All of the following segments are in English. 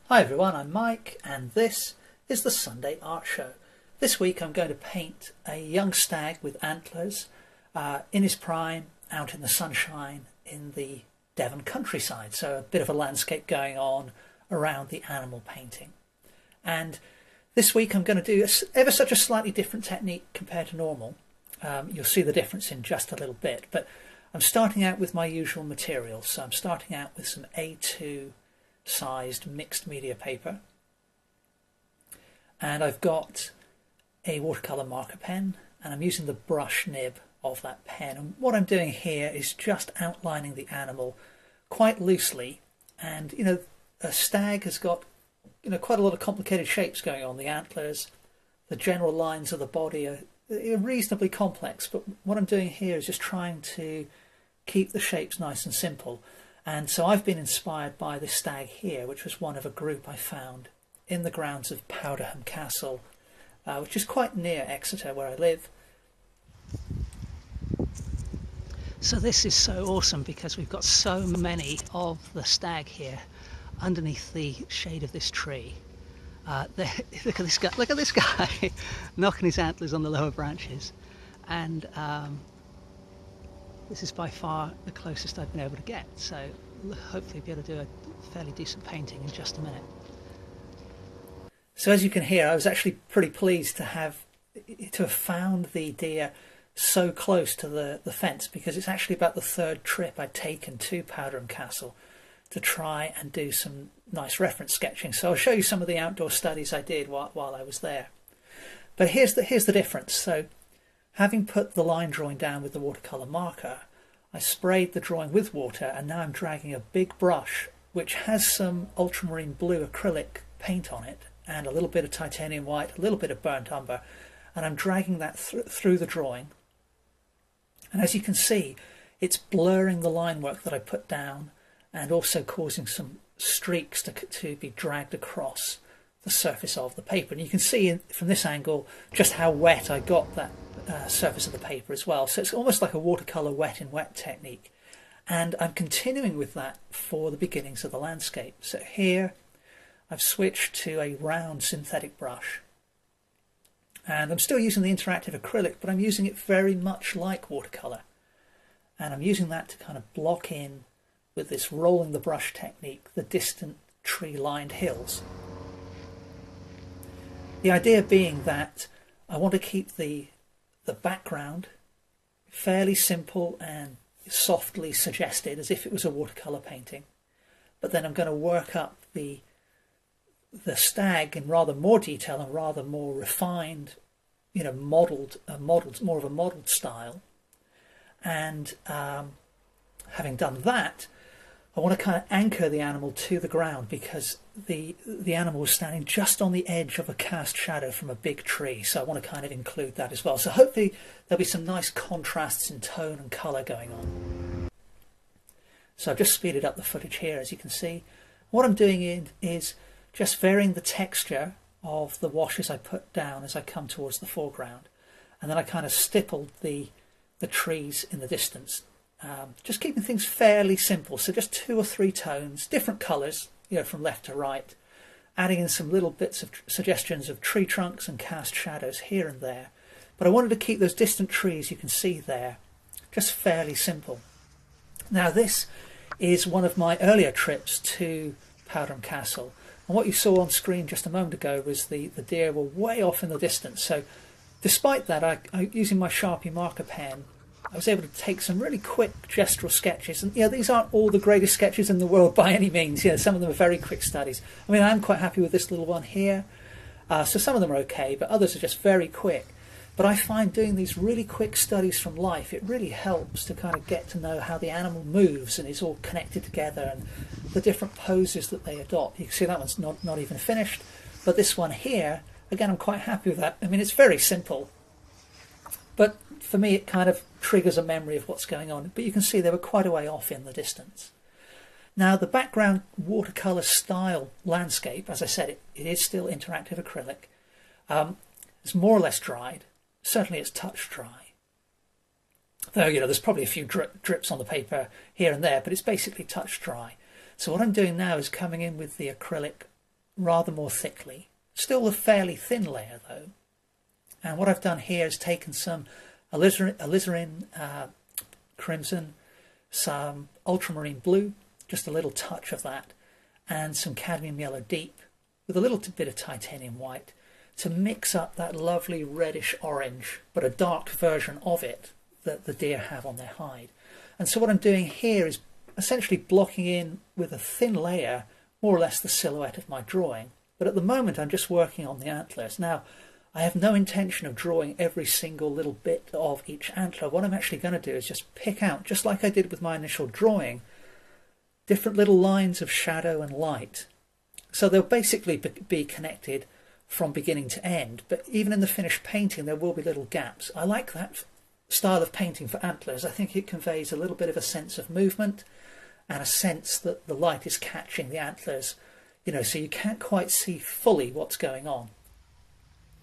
Hi everyone, I'm Mike and this is the Sunday Art Show. This week I'm going to paint a young stag with antlers in his prime, out in the sunshine in the Devon countryside. So a bit of a landscape going on around the animal painting. And this week I'm going to do ever such a slightly different technique compared to normal. You'll see the difference in just a little bit, but I'm starting out with my usual materials. So I'm starting out with some A2 sized mixed media paper, and I've got a watercolor marker pen, and I'm using the brush nib of that pen. And what I'm doing here is just outlining the animal quite loosely. And a stag has got quite a lot of complicated shapes going on. The antlers, the general lines of the body are reasonably complex, but what I'm doing here is just trying to keep the shapes nice and simple. And so I've been inspired by this stag here, which was one of a group I found in the grounds of Powderham Castle, which is quite near Exeter, where I live. So this is so awesome because we've got so many of the stag here underneath the shade of this tree. Look at this guy knocking his antlers on the lower branches. And this is by far the closest I've been able to get, so hopefully be able to do a fairly decent painting in just a minute. So as you can hear, I was actually pretty pleased to have found the deer so close to the fence, because it's actually about the third trip I'd taken to Powderham Castle to try and do some nice reference sketching. So I'll show you some of the outdoor studies I did while I was there. But here's the difference. So having put the line drawing down with the watercolour marker, I sprayed the drawing with water, and now I'm dragging a big brush which has some ultramarine blue acrylic paint on it and a little bit of titanium white, a little bit of burnt umber, and I'm dragging that through the drawing. And as you can see, it's blurring the line work that I put down and also causing some streaks to be dragged across the surface of the paper. And you can see from this angle just how wet I got that surface of the paper as well. So it's almost like a watercolour wet in wet technique, and I'm continuing with that for the beginnings of the landscape. So here I've switched to a round synthetic brush, and I'm still using the interactive acrylic, but I'm using it very much like watercolour, and I'm using that to kind of block in with this rolling the brush technique the distant tree lined hills. The idea being that I want to keep the background fairly simple and softly suggested, as if it was a watercolour painting, but then I'm going to work up the stag in rather more detail and rather more refined, modelled, more of a modelled style. And having done that, I want to kind of anchor the animal to the ground, because the animal was standing just on the edge of a cast shadow from a big tree, so I want to kind of include that as well. So hopefully there'll be some nice contrasts in tone and colour going on. So I've just speeded up the footage here, as you can see. What I'm doing is just varying the texture of the washes I put down as I come towards the foreground, and then I kind of stippled the trees in the distance. Just keeping things fairly simple, so just 2 or 3 tones, different colours, from left to right, adding in some little bits of suggestions of tree trunks and cast shadows here and there. But I wanted to keep those distant trees you can see there just fairly simple. Now this is one of my earlier trips to Powderham Castle, and what you saw on screen just a moment ago was the deer were way off in the distance. So despite that, I using my Sharpie marker pen, I was able to take some really quick gestural sketches, and these aren't all the greatest sketches in the world by any means. Some of them are very quick studies. I mean, I'm quite happy with this little one here. So some of them are okay, but others are just very quick. But I find doing these really quick studies from life, it really helps to kind of get to know how the animal moves and is all connected together, and the different poses that they adopt. You can see that one's not even finished, but this one here, again, I'm quite happy with that. I mean, it's very simple, but for me, it kind of triggers a memory of what's going on. But you can see they were quite a way off in the distance. Now, the background watercolour style landscape, as I said, it is still interactive acrylic. It's more or less dried. Certainly it's touch dry. Though, there's probably a few drips on the paper here and there, but it's basically touch dry. So what I'm doing now is coming in with the acrylic rather more thickly. Still a fairly thin layer though. And what I've done here is taken some alizarin crimson, some ultramarine blue, just a little touch of that, and some cadmium yellow deep with a little bit of titanium white to mix up that lovely reddish orange, but a dark version of it that the deer have on their hide. And so what I'm doing here is essentially blocking in with a thin layer more or less the silhouette of my drawing. But at the moment I'm just working on the antlers. Now, I have no intention of drawing every single little bit of each antler. What I'm actually going to do is just pick out, just like I did with my initial drawing, different little lines of shadow and light. So they'll basically be connected from beginning to end, but even in the finished painting there will be little gaps. I like that style of painting for antlers. I think it conveys a little bit of a sense of movement and a sense that the light is catching the antlers, you know, so you can't quite see fully what's going on.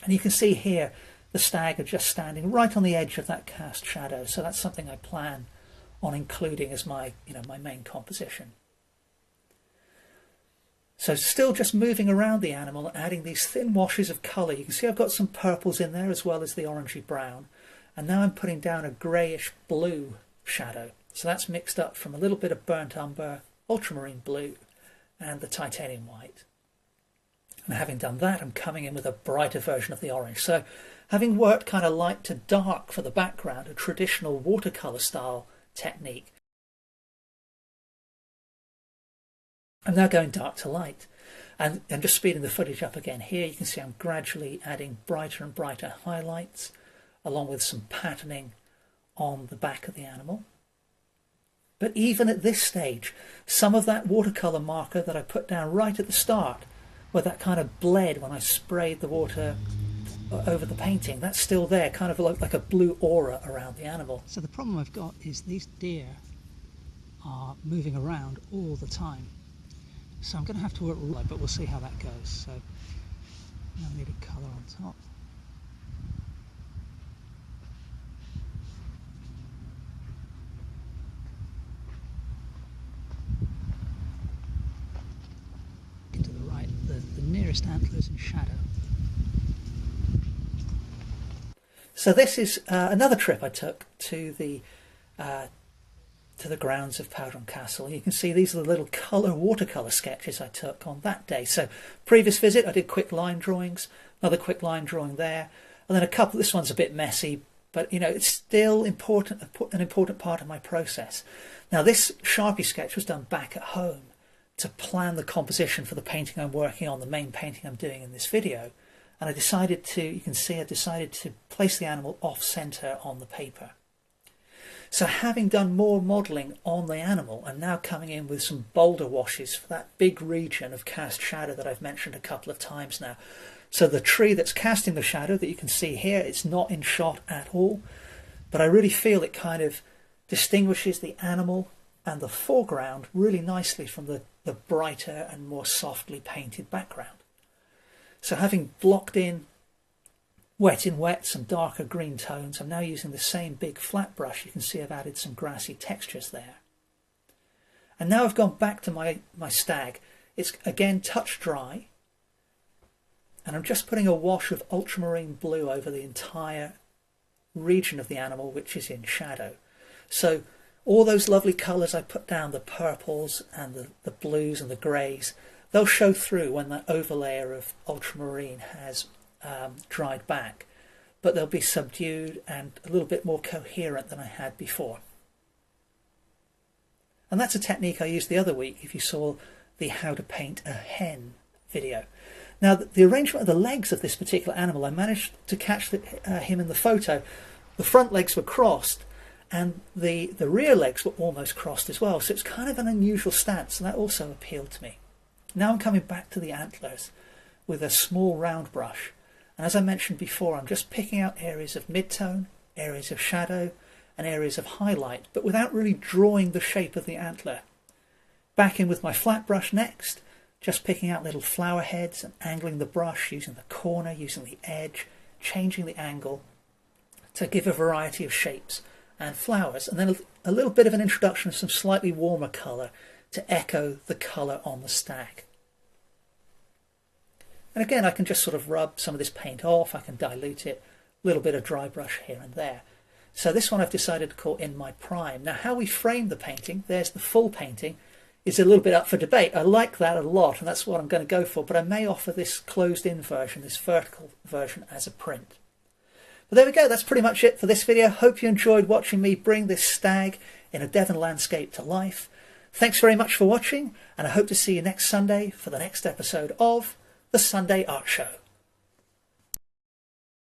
And you can see here the stag are just standing right on the edge of that cast shadow, so that's something I plan on including as my, my main composition. So still just moving around the animal, adding these thin washes of colour. You can see I've got some purples in there as well as the orangey brown. And now I'm putting down a greyish blue shadow. So that's mixed up from a little bit of burnt umber, ultramarine blue, and the titanium white. And having done that, I'm coming in with a brighter version of the orange. So having worked kind of light to dark for the background, a traditional watercolour style technique, I'm now going dark to light, and I'm just speeding the footage up again. Here you can see I'm gradually adding brighter and brighter highlights along with some patterning on the back of the animal. But even at this stage, some of that watercolour marker that I put down right at the start, where that kind of bled when I sprayed the water over the painting, that's still there, kind of like a blue aura around the animal. So the problem I've got is these deer are moving around all the time. So I'm going to have to work right, but we'll see how that goes. So now I need a colour on top. Into the right, the nearest antlers in shadow. So this is another trip I took to the grounds of Powderham Castle. You can see these are the little watercolour sketches I took on that day. So previous visit I did quick line drawings, another quick line drawing there, and then a couple, this one's a bit messy, but it's still important, an important part of my process. Now this Sharpie sketch was done back at home to plan the composition for the painting I'm working on, the main painting I'm doing in this video, and I decided to place the animal off centre on the paper. So having done more modelling on the animal and now coming in with some bolder washes for that big region of cast shadow that I've mentioned a couple of times now. So the tree that's casting the shadow that you can see here, it's not in shot at all, but I really feel it kind of distinguishes the animal and the foreground really nicely from the brighter and more softly painted background. So having blocked in wet, some darker green tones, I'm now using the same big flat brush. You can see I've added some grassy textures there. And now I've gone back to my stag. It's again touch dry, and I'm just putting a wash of ultramarine blue over the entire region of the animal which is in shadow. So all those lovely colours I put down, the purples and the blues and the greys, they'll show through when that overlayer of ultramarine has dried back, but they'll be subdued and a little bit more coherent than I had before. And that's a technique I used the other week if you saw the how to paint a hen video. Now the arrangement of the legs of this particular animal, I managed to catch him in the photo. The front legs were crossed and the rear legs were almost crossed as well, so it's kind of an unusual stance, and that also appealed to me. Now I'm coming back to the antlers with a small round brush. And as I mentioned before, I'm just picking out areas of mid-tone, areas of shadow, and areas of highlight, but without really drawing the shape of the antler. Back in with my flat brush next, just picking out little flower heads and angling the brush, using the corner, using the edge, changing the angle to give a variety of shapes and flowers. And then a little bit of an introduction of some slightly warmer colour to echo the colour on the stag. And again, I can just sort of rub some of this paint off, I can dilute it, a little bit of dry brush here and there. So this one I've decided to call In My Prime. Now how we frame the painting, there's the full painting, is a little bit up for debate. I like that a lot, and that's what I'm going to go for, but I may offer this closed-in version, this vertical version, as a print. But there we go, that's pretty much it for this video. Hope you enjoyed watching me bring this stag in a Devon landscape to life. Thanks very much for watching, and I hope to see you next Sunday for the next episode of The Sunday Art Show.